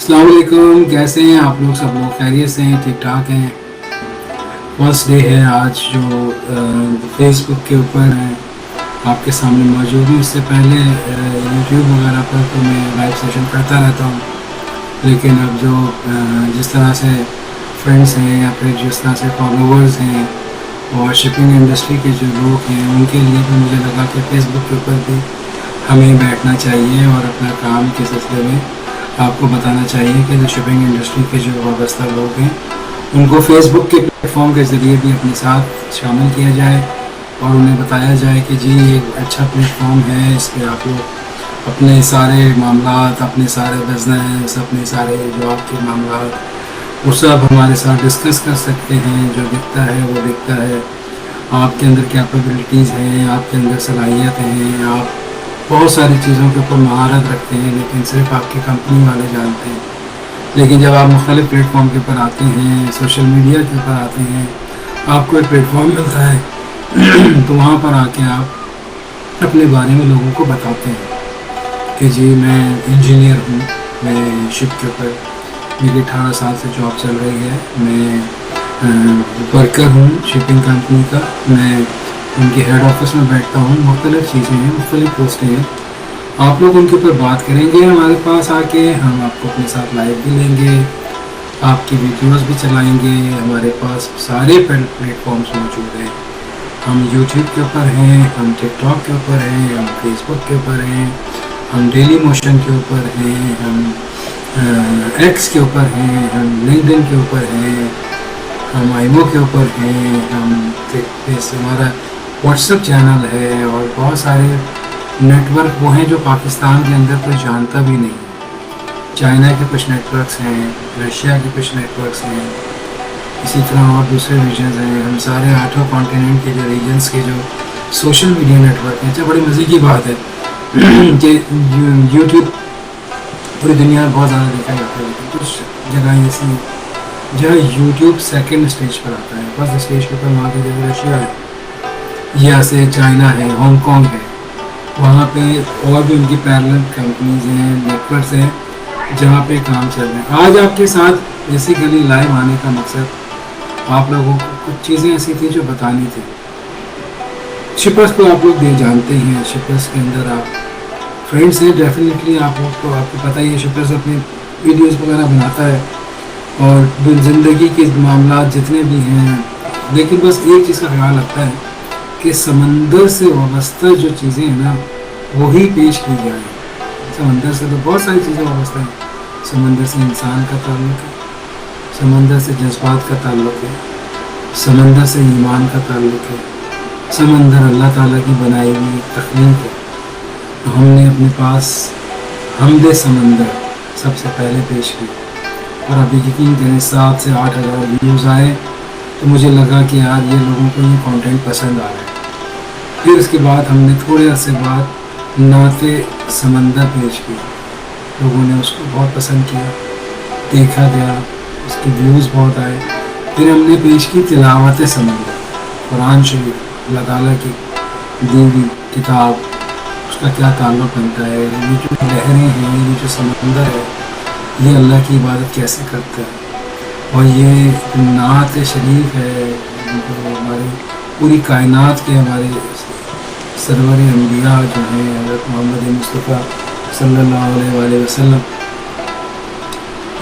السلام علیکم، کیسے ہیں آپ لوگ؟ سب لوگ خیریت سے ہیں، ٹھیک ٹھاک ہیں؟ فرسٹ ڈے ہے آج جو فیس بک کے اوپر آپ کے سامنے موجود ہوں۔ اس سے پہلے یوٹیوب وغیرہ پر تو میں لائیو سیشن کرتا رہتا ہوں، لیکن اب جو جس طرح سے فرینڈس ہیں یا پھر جس طرح سے فالوورز ہیں اور شپنگ انڈسٹری کے جو لوگ ہیں، ان کے لیے بھی مجھے لگا کہ فیس بک کے اوپر بھی ہمیں بیٹھنا چاہیے اور اپنا کام کے سلسلے میں آپ کو بتانا چاہیے کہ جو شپنگ انڈسٹری کے جو وابستہ لوگ ہیں ان کو فیس بک کے پلیٹ فارم کے ذریعے بھی اپنے ساتھ شامل کیا جائے اور انہیں بتایا جائے کہ جی یہ ایک اچھا پلیٹ فارم ہے، اس پہ آپ لوگ اپنے سارے معاملات، اپنے سارے بزنس، اپنے سارے جو آپ کے معاملات وہ سب ہمارے ساتھ ڈسکس کر سکتے ہیں۔ جو دکھتا ہے وہ دکھتا ہے، آپ کے اندر کیپیبلٹیز ہیں، آپ کے اندر صلاحیت ہیں، آپ بہت ساری چیزوں کے اوپر مہارت رکھتے ہیں، لیکن صرف آپ کی کمپنی والے جانتے ہیں۔ لیکن جب آپ مختلف پلیٹ فارم کے اوپر آتے ہیں، سوشل میڈیا کے اوپر آتے ہیں، آپ کو ایک پلیٹ فارم ملتا ہے تو وہاں پر آ کے آپ اپنے بارے میں لوگوں کو بتاتے ہیں کہ جی میں انجینئر ہوں، میں شپ کے اوپر میری 18 سال سے جاب چل رہی ہے، میں ورکر ہوں شپنگ کمپنی کا، میں ان کے ہیڈ آفس میں بیٹھتا ہوں، مختلف چیزیں ہیں، مختلف پوسٹیں ہیں۔ آپ لوگ ان کے اوپر بات کریں گے ہمارے پاس آ کے، ہم آپ کو اپنے ساتھ لائیو بھی لیں گے، آپ کی ویڈیوز بھی چلائیں گے۔ ہمارے پاس سارے پلیٹ فارمز موجود ہیں، ہم یوٹیوب کے اوپر ہیں، ہم ٹک ٹاک کے اوپر ہیں، ہم فیس بک کے اوپر ہیں، ہم ڈیلی موشن کے اوپر ہیں، ہم ایکس کے اوپر ہیں، ہم لنکڈ ان کے اوپر ہیں، ہم آئیمو کے اوپر ہیں، ہم ہمارا واٹس ایپ چینل ہے، اور بہت سارے نیٹ ورک وہ ہیں جو پاکستان کے اندر کوئی جانتا بھی نہیں ہے۔ چائنا کے کچھ نیٹ ورکس ہیں، رشیا کے کچھ نیٹ ورکس ہیں، اسی طرح اور دوسرے ریجنز ہیں۔ ہم سارے 8 کانٹیننٹ کے جو ریجنز کے جو سوشل میڈیا نیٹ ورک ہیں، بڑی مزے کی بات ہے کہ یوٹیوب پوری دنیا میں بہت زیادہ دیکھا جاتا ہے، لیکن کچھ جگہیں ایسی ہیں جہاں یوٹیوب سیکنڈ اسٹیج پر آتا ہے، فرسٹ اسٹیج کے اوپر وہاں کی جگہ رشیا ہے، یا سے چائنا ہے، ہانگ کانگ ہے، وہاں پہ اور بھی ان کی پیرلل کمپنیز ہیں، نیٹ ورکس ہیں جہاں پہ کام چل رہے ہیں۔ آج آپ کے ساتھ بیسیکلی لائیو آنے کا مقصد آپ لوگوں کو کچھ چیزیں ایسی تھیں جو بتانی تھی۔ شپرس کو آپ لوگ جانتے ہیں، شپرس کے اندر آپ فرینڈس ہیں، ڈیفینیٹلی آپ لوگ کو آپ کو پتہ ہی ہے شپرس اپنی ویڈیوز وغیرہ بناتا ہے اور زندگی کے معاملات جتنے بھی ہیں، لیکن بس ایک چیز کا خیال رکھتا ہے کہ سمندر سے وابستہ جو چیزیں ہیں نا وہی پیش کی جائیں۔ سمندر سے تو بہت ساری چیزیں وابستہ ہیں، سمندر سے انسان کا تعلق ہے، سمندر سے جذبات کا تعلق ہے، سمندر سے ایمان کا تعلق ہے، سمندر اللہ تعالیٰ کی بنائی ہوئی تخلیق ہے۔ تو ہم نے اپنے پاس حمد سمندر سب سے پہلے پیش کی، اور ابھی یقین کریں 7 سے 8 ہزار ویوز آئے تو مجھے لگا کہ یار یہ لوگوں کو یہ کانٹینٹ پسند آ رہا ہے۔ پھر اس کے بعد ہم نے تھوڑے عرصے بعد نعت سمندر پیش کی، لوگوں نے اس کو بہت پسند کیا، دیکھا گیا، اس کے ویوز بہت آئے۔ پھر ہم نے پیش کی تلاوت سمندر، قرآن شریف اللہ تعالیٰ کی دی ہوئی کتاب، اس کا کیا تعلق بنتا ہے، یہ جو لہریں ہیں، یہ جو سمندر ہے، یہ اللہ کی عبادت کیسے کرتا ہے، اور یہ نعت شریف ہے جو ہماری پوری کائنات کے ہمارے سرور انبیاء جو ہیں حضرت محمد مصطفیٰ صلی اللہ علیہ وآلہ وسلم،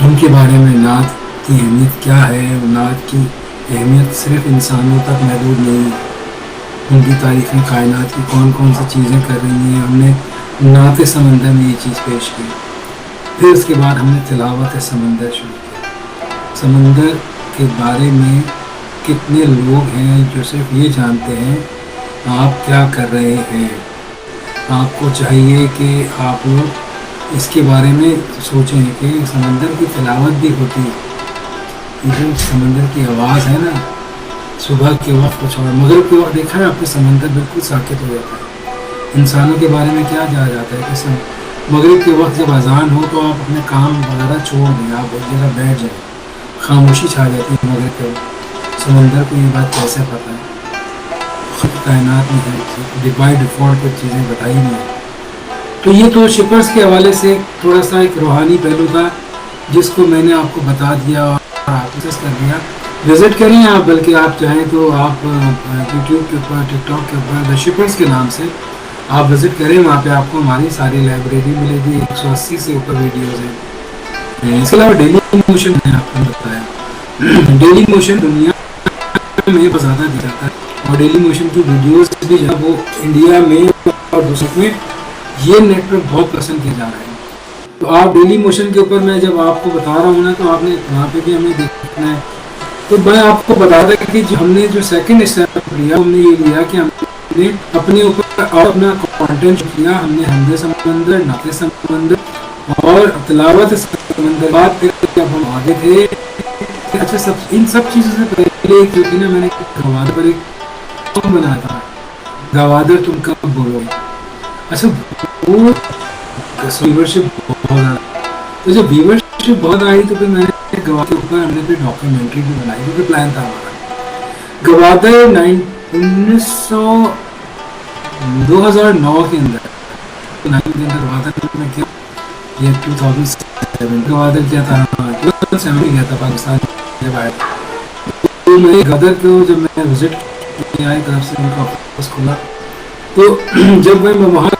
ان کے بارے میں نعت کی اہمیت کیا ہے۔ نعت کی اہمیت صرف انسانوں تک محدود نہیں ہے، ان کی تاریخ کائنات کی کون کون سی چیزیں کر رہی ہیں، ہم نے نعت سمندر میں یہ چیز پیش کی۔ پھر اس کے بعد ہم نے تلاوت سمندر شروع کی۔ سمندر کے بارے میں کتنے لوگ ہیں جو صرف یہ جانتے ہیں آپ کیا کر رہے ہیں۔ آپ کو چاہیے کہ آپ لوگ اس کے بارے میں سوچیں کہ سمندر کی تلاوت بھی ہوتی ہے۔ یہ جو سمندر کی آواز ہے نا، صبح کے وقت کچھ اور مغرب کے وقت دیکھا ہے آپ کو سمندر بالکل ساکت ہو جاتا ہے۔ انسانوں کے بارے میں کیا کہا جاتا ہے کہ مغرب کے وقت جب اذان ہو تو آپ اپنے کام وغیرہ چھوڑ دیں، آپ ایک جگہ بیٹھ جائیں، خاموشی چھا جاتی ہے مغرب کے وقت۔ سمندر کو یہ بات کیسے پتہ ہے؟ کائنات میں بائی ڈیفالٹ کچھ چیزیں بتائی نہیں ہیں۔ تو یہ تو شپرس کے حوالے سے تھوڑا سا ایک روحانی پہلو تھا جس کو میں نے آپ کو بتا دیا اور آپ کو کر دیا. وزٹ کریں آپ, بلکہ آپ چاہیں تو آپ یوٹیوب کے اوپر, ٹک ٹاک کے اوپر دا شپرز کے نام سے آپ وزٹ کریں. وہاں پہ آپ کو ہماری ساری لائبریری ملے گی. 180 سے اوپر ویڈیوز ہیں. اس کے علاوہ ڈیلی موشن میں آپ کو بتایا, ڈیلی موشن دنیا میں بہت زیادہ دیا جاتا ہے, اور ڈیلی موشن کی ویڈیوز بھی جو ہے وہ انڈیا میں اور دوسرے میں یہ نیٹ ورک بہت پسند کیے جا رہے ہیں. تو آپ ڈیلی موشن کے اوپر میں جب آپ کو بتا رہا ہوں نا, تو آپ نے وہاں پہ بھی ہمیں دیکھنا ہے. تو میں آپ کو بتا دیں کہ ہم نے جو سیکنڈ اسٹیپ لیا, ہم نے یہ لیا کہ ہم نے اپنے اوپر اور اپنا کانٹینٹ کیا. ہم نے حمد سمندر, نعت سمندر اور تلاوت سمندر بات کر کے جب ہم آگے تھے. اچھا, ان سب چیزوں سے پہلے جو تھی نا, میں نے گوادر پر ایک سانگ بنایا تھا, گوادر تم کب بولو گے. اچھا, وہ ویورشپ بہت زیادہ, تو جب ویورشپ بہت آئی تو پھر میں نے گوادر کے اوپر ہم نے پھر ڈاکیومنٹری بھی بنائی, کیونکہ پلان تھا ہمارا. گوادر 2009 کے اندر, گوادر میں کیا یہ 2007 گوادر کیا تھا, 2007 گیا تھا پاکستان جب آیا. تو میں گدر کو جب میں وزٹ کیا ہے طرف سے ان کا آفس کھولا, تو جب میں وہاں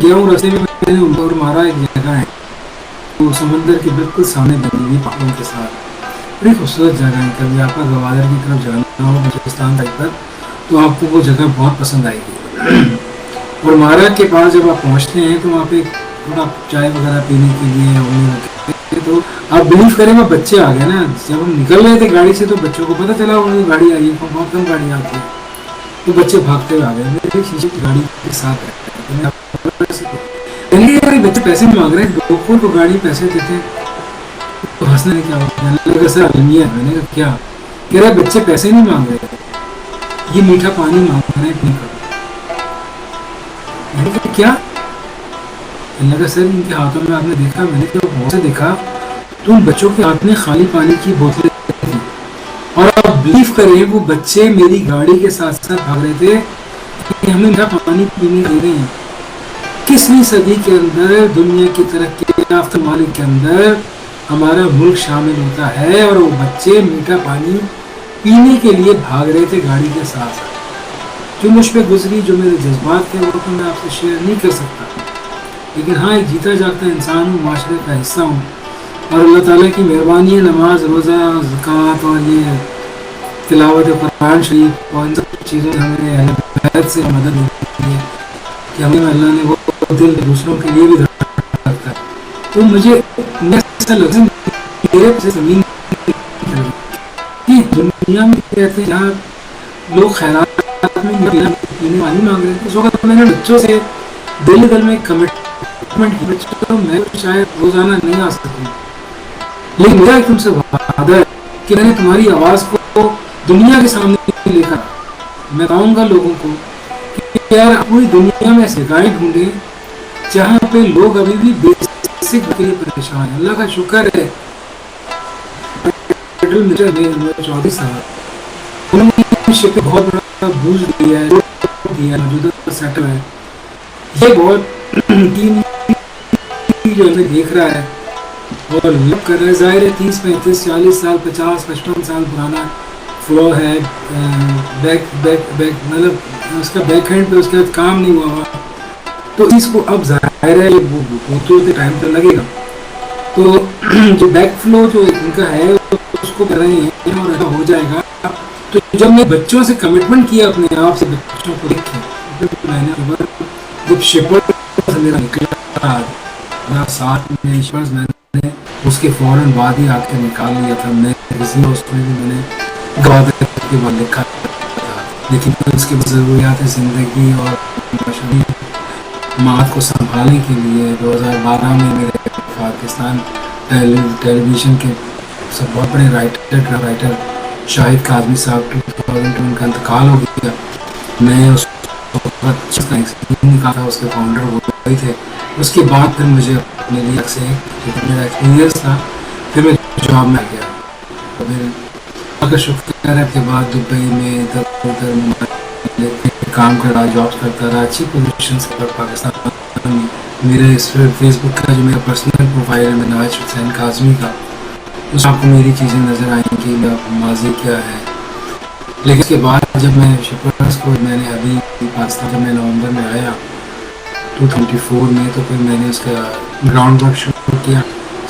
گیا ہوں راستے میں میں نے اور مارا ایک جگہ ہے وہ سمندر کے بالکل سامنے بنی ہوئی پہاڑوں کے ساتھ, بڑی خوبصورت جگہ ہے. کبھی آپ کا گوادر کی طرف جانا ہو بلوچستان سائڈ پر تو آپ کو وہ جگہ بہت پسند آئے گی. اور مارا کے پاس جب آپ پہنچتے ہیں تو وہاں پہ تھوڑا چائے وغیرہ پینے کے لیے ہونے, تو آپ بلیو کریں وہ بچے آ گئے نا. جب ہم نکل رہے تھے گاڑی سے تو بچوں کو پتہ چلا انہوں نے گاڑی آئی ہے, بہت کم گاڑی آتی ہے, تو بچے بھاگتے ہوئے آ گئے. میرے شیشے کی گاڑی کے ساتھ بچے پیسے مانگ رہے ہیں, لوگوں کو گاڑی پیسے دیتے ہیں, تو ہنسنے نے کیا میں نے کہا کیا, کہہ رہے بچے پیسے نہیں مانگ رہے, یہ میٹھا پانی مانگ رہے ہیں پی کر. میں نے کہا کیا, اللہ کا سر ان کے ہاتھوں میں آپ نے دیکھا, میں نے کہا بہت سے دیکھا, تو ان بچوں کے ہاتھ میں خالی پانی کی بوتلیں تھی, اور آپ بلیو کریں وہ بچے میری گاڑی کے ساتھ ساتھ بھاگ رہے تھے کہ ہمیں میٹھا پانی پینے دے رہے ہیں. کسویں صدی کے اندر دنیا کی ترقی یافتہ ممالک کے اندر ہمارا ملک شامل ہوتا ہے, اور وہ بچے میٹھا پانی پینے کے لیے بھاگ رہے تھے گاڑی کے ساتھ ساتھ. جو مجھ پہ گزری, جو میرے جذبات تھے, وہ تو میں آپ سے شیئر نہیں کر سکتا, لیکن ہاں ایک جیتا جاگتا انسان ہوں, معاشرے کا حصہ ہوں, اور اللہ تعالیٰ کی مہربانی ہے, نماز, روزہ, زکوٰۃ اور یہ تلاوت قرآن شریف اور ان سب چیزوں سے ہمیں اہل بیت سے مدد ملتی ہے کہ ہمیں اللہ نے وہ دل دوسروں کے لیے بھی رکھتا ہے. تو مجھے ایسا لگتا ہے زمین دنیا میں کہتے ہیں یہاں لوگ خیرات میں پینے پانی مانگ رہے ہیں. اس وقت میں نے بچوں سے دل میں کمٹمنٹ کی, بچوں میں شاید روزانہ نہیں آ سکوں, لیکن میرا تم سے وعدہ ہے کہ میں نے تمہاری آواز کو دنیا کے سامنے لے کر میں بتاؤں گا لوگوں کو کہ یار پوری دنیا میں ایسے جگہیں ڈھونڈیں جہاں پہ لوگ ابھی بھی بیسک کے لیے پریشان ہیں. اللہ کا شکر ہے چودھری صاحب انہوں نے شپ بہت بڑا بوجھ دیا ہے, موجودہ سیٹل ہے. یہ بہت ٹیم جو ہمیں دیکھ رہا ہے اور لب کر رہا ہے, ظاہر ہے 30 35 40 سال 50 55 سال پرانا فلو ہے, مطلب اس کا بیک ہینڈ پہ اس کے بعد کام نہیں ہوا, تو اس کو اب ظاہر ہے وہ تو ٹائم تو لگے گا. تو جو بیک فلو جو ان کا ہے اس کو کر رہے ہیں اور ایسا ہو جائے گا. تو جب میں بچوں سے کمٹمنٹ کیا اپنے آپ سے, بچوں کو دیکھیں میں نے جب شپر سے میرا نکلا ساتھ میں نے اس کے فوراً بعد ہی آ کے نکال لیا تھا. میں اس میں بھی میں نے گوادر کے بعد لکھا تھا, لیکن اس کی ضروریات زندگی اور مات کو سنبھالنے کے لیے 2012 میں میرے پاکستان ٹیلی ویژن کے سب بہت بڑے رائٹر شاہد کاظمی صاحب 2002 کا انتقال ہو گیا. میں اس نکالا تھا, اس کے فاؤنڈر وہ وہی تھے. اس کے بعد پھر مجھے اپنے لیے سے میرا ایکسپیرینس تھا, پھر میں جاب میں آ گیا. پھر اگر شکر ہے کے بعد دبئی میں ادھر ادھر کام کر رہا, جاب کرتا رہا, اچھی پوزیشن سے پاکستان. میرے اس فیس بک کا جو میرا پرسنل پروفائل ہے نواز حسین کاظمی کا, اس آپ کو میری چیزیں نظر آئیں کہ ماضی کیا ہے. لیکن اس کے بعد جب میں شپرس کو میں نے ابھی پاکستان جب میں نومبر میں آیا 2024 میں, تو پھر میں نے اس کا گراؤنڈ ورک شروع کیا.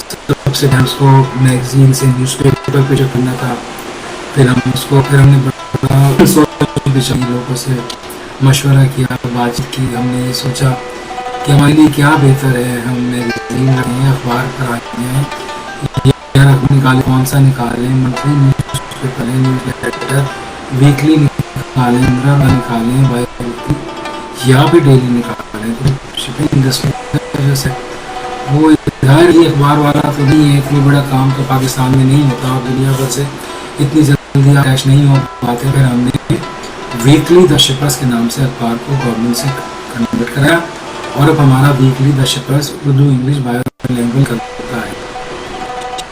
سب سے اس کو میگزین سے نیوز پیپر پہ جو کرنا تھا, پھر ہم نے لوگوں سے مشورہ کیا, بات چیت کی. ہم نے یہ سوچا کہ ہمارے لیے کیا بہتر ہے, ہم میگزین رہے ہیں, اخبار پر آئے ہیں, یا نکالیں, کون سا نکالیں, منتھلی نیوز پیپر ہے, نیوز لیٹر, ویکلی نکالیں, نکالیں, بائی ویکلی, یا پھر ڈیلی نکالیں. تو شپنگ انڈسٹری کی وجہ سے وہ ظاہر ہی اخبار والا تو نہیں ہے, اتنی بڑا کام تو پاکستان میں نہیں ہوتا, اور دنیا بھر سے اتنی جلدی کیش نہیں ہو پاتے. پھر ہم نے ویکلی دا شپرس کے نام سے اخبار کو گورنمنٹ سے کنورٹ کرایا, اور اب ہمارا ویکلی دا شپرس اردو انگلش بایو لینگویج کرتا ہے,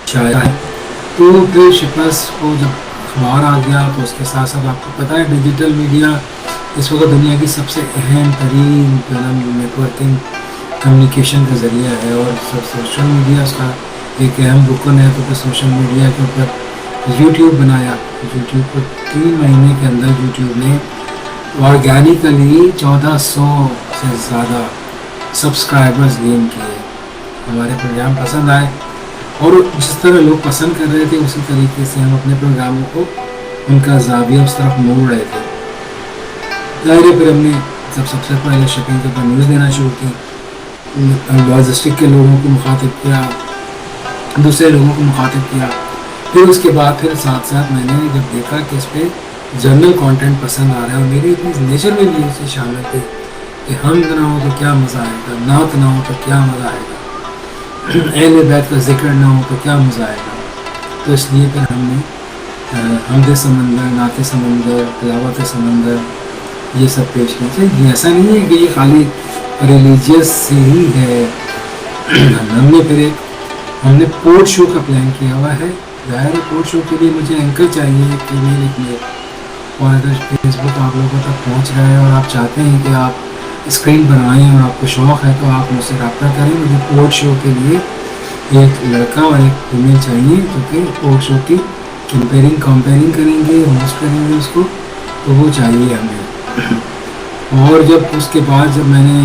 شاعر ہے. تو پھر شپرس کو جب اخبار آ گیا تو اس کے ساتھ ساتھ آپ کو پتہ ہے ڈیجیٹل میڈیا اس وقت دنیا کی سب سے اہم ترین نیٹ ورکنگ کمیونیکیشن کا ذریعہ ہے, اور سوشل میڈیا اس کا ایک اہم رکن ہے. تو پھر سوشل میڈیا کے اوپر یوٹیوب بنایا. یوٹیوب کو 3 مہینے کے اندر یوٹیوب نے آرگینیکلی 1400 سے زیادہ سبسکرائبرز گین کیے. ہمارے پروگرام پسند آئے, اور جس طرح لوگ پسند کر رہے تھے اسی طریقے سے ہم اپنے پروگراموں کو ان کا زاویہ اس طرف موڑ رہے تھے. ظاہر ہے پھر ہم نے سب سے پہلے شپنگ کے اوپر نیوز دینا شروع کی, لاجسٹک کے لوگوں کو مخاطب کیا, دوسرے لوگوں کو مخاطب کیا. پھر اس کے بعد پھر ساتھ ساتھ میں نے جب دیکھا کہ اس پہ جنرل کانٹینٹ پسند آ رہا ہے, اور میری اتنی نیچر میں بھی اسے شامل تھے کہ حمد نہ ہو تو کیا مزہ آئے گا, نعت نہ ہو تو کیا مزہ آئے گا, اہل بیت کا ذکر نہ ہو تو کیا مزہ آئے گا. تو اس لیے پھر ہم نے حمد سمندر, نعت سمندر, تلاوت سمندر یہ سب پیش کیے. یہ ایسا نہیں ہے کہ یہ خالی ریلیجیس سے ہی ہے. ہم نے پورٹ شو کا پلان کیا ہوا ہے. ظاہر ہے پورٹ شو کے لیے مجھے اینکر چاہیے, ایک ای میل لیے, اور اگر فیس بک آپ لوگوں تک پہنچ رہا ہے اور آپ چاہتے ہیں کہ آپ اسکرین بنائیں اور آپ کو شوق ہے تو آپ مجھ سے رابطہ کریں. مجھے پورٹ شو کے لیے ایک لڑکا اور ایک فیمیل چاہیے, کیونکہ پورٹ شو کی کمپیرنگ کریں گے, ہوسٹ کریں گے اس کو, تو وہ چاہیے ہمیں. اور جب اس کے بعد جب میں نے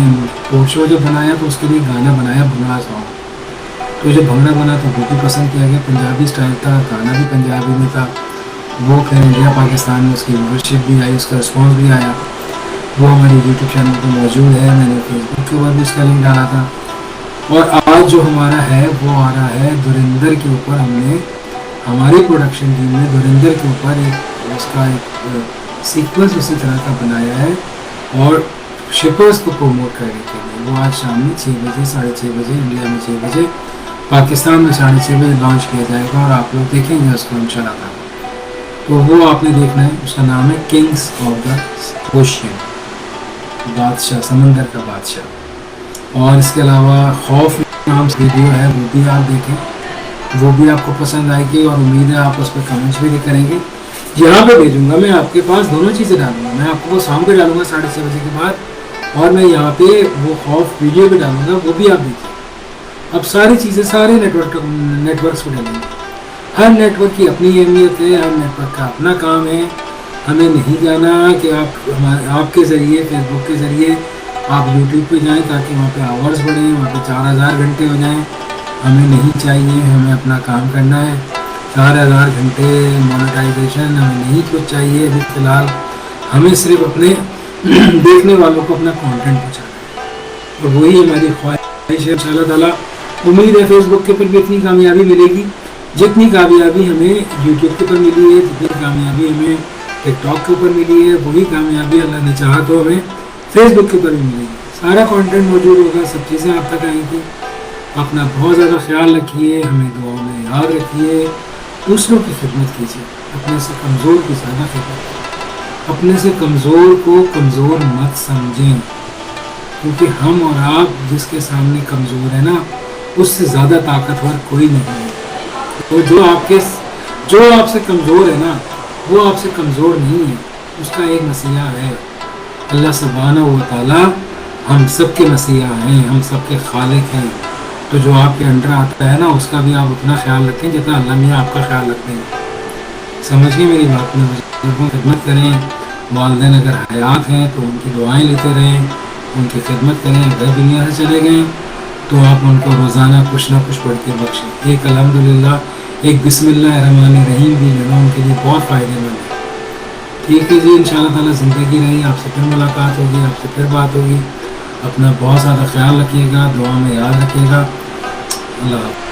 پورٹ شو جب بنایا تو اس کے لیے گانا بنایا, بھنگڑا سانگ. تو جب بھنگڑا بنا تو وہ بھی پسند کیا گیا, پنجابی اسٹائل تھا, گانا بھی پنجابی میں تھا. وہ خیر انڈیا پاکستان میں اس کی ویورشپ بھی آئی, اس کا رسپانس بھی آیا. وہ ہمارے یوٹیوب چینل پہ موجود ہے, میں نے فیس بک کے اوپر بھی اس کا لنک ڈالا تھا. اور آج جو ہمارا ہے وہ آ رہا ہے دھرندر کے اوپر. ہم نے ہماری پروڈکشن ٹیم نے دھرندر کے اوپر اس کا ایک سیکوینس اسی طرح کا بنایا ہے, اور شپرس کو پروموٹ کرنے کے لیے. وہ آج شام میں 6 بجے 6:30 بجے, انڈیا میں 6 بجے, پاکستان میں 6:30 بجے لانچ کیا جائے گا, اور آپ لوگ دیکھیں گے اس کو انشاءاللہ تعالیٰ. تو وہ آپ نے دیکھنا ہے. اس کا نام ہے کنگز آف دا اوشین, بادشاہ, سمندر کا بادشاہ. اور اس کے علاوہ خوف نام سے ویڈیو ہے, وہ بھی آپ دیکھیں, وہ بھی آپ کو پسند آئے گی, اور امید ہے آپ اس پہ کمنٹس بھی کریں گے. یہاں پہ بھیجوں گا میں آپ کے پاس, دونوں چیزیں ڈالوں گا. میں آپ کو وہ شام پہ ڈالوں گا 6:30 بجے کے بعد, اور میں یہاں پہ وہ خوف ویڈیو بھی ڈالوں گا, وہ بھی آپ دیکھیں. اب ساری چیزیں سارے نیٹ ورکس پہ ڈالیں گے. ہر نیٹ ورک کی اپنی اہمیت ہے, ہر نیٹ ورک کا اپنا کام ہے. ہمیں نہیں جانا کہ آپ کے ذریعے, فیس بک کے ذریعے آپ یوٹیوب پہ جائیں تاکہ وہاں پہ آورز بڑھیں, وہاں پہ 4000 گھنٹے ہو جائیں. ہمیں نہیں چاہیے, ہمیں اپنا کام کرنا ہے. 4000 گھنٹے مونیٹائزیشن ہمیں نہیں کچھ چاہیے ابھی فی الحال. ہمیں صرف اپنے دیکھنے والوں کو اپنا کانٹینٹ پہنچانا ہے, اور وہی ہماری خواہش ہے. انشاءاللہ تعالیٰ امید ہے فیس بک کے اوپر بھی اتنی کامیابی ملے گی جتنی کامیابی ہمیں یوٹیوب کے اوپر ملی ہے, جتنی کامیابی ہمیں ٹک ٹاک کے اوپر ملی ہے, وہی کامیابی اللہ نے چاہا تو ہمیں فیس بک کے اوپر بھی ملے گی. سارا کانٹینٹ موجود ہوگا, سب چیزیں آپ تک آئیں گی. اپنا بہت زیادہ خیال رکھیے, ہمیں دعاؤں میں یاد رکھیے, دوسروں کی خدمت کیجیے, اپنے سے کمزور کی زیادہ خدمت. اپنے سے کمزور کو کمزور مت سمجھیں, کیونکہ ہم اور آپ جس کے سامنے کمزور ہے نا, اس سے زیادہ طاقتور کوئی نہیں ہے. تو جو آپ سے کمزور ہے نا, وہ آپ سے کمزور نہیں ہے, اس کا ایک مسیحا ہے. اللہ سبحانہ و تعالیٰ ہم سب کے مسیحا ہیں, ہم سب کے خالق ہیں. تو جو آپ کے انڈر آتا ہے نا اس کا بھی آپ اتنا خیال رکھیں جتنا اللہ میاں آپ کا خیال رکھتے ہیں. سمجھ گئے میری بات میں؟ بزرگوں کی خدمت کریں. والدین اگر حیات ہیں تو ان کی دعائیں لیتے رہیں, ان کی خدمت کریں. اگر دنیا سے چلے گئے تو آپ ان کو روزانہ کچھ نہ کچھ پڑھ کے بخشیں. ایک الحمدللہ ایک بسم اللہ الرحمن الرحیم بھی جو ہے ان کے لیے بہت فائدہ مند ہے. ٹھیک ہے جی, ان شاء اللہ تعالیٰ زندگی رہی, آپ سے پھر ملاقات ہوگی, آپ سے پھر بات ہوگی. اپنا بہت زیادہ خیال رکھیے گا, دعا میں یاد رکھیے گا. اللہ حافظ.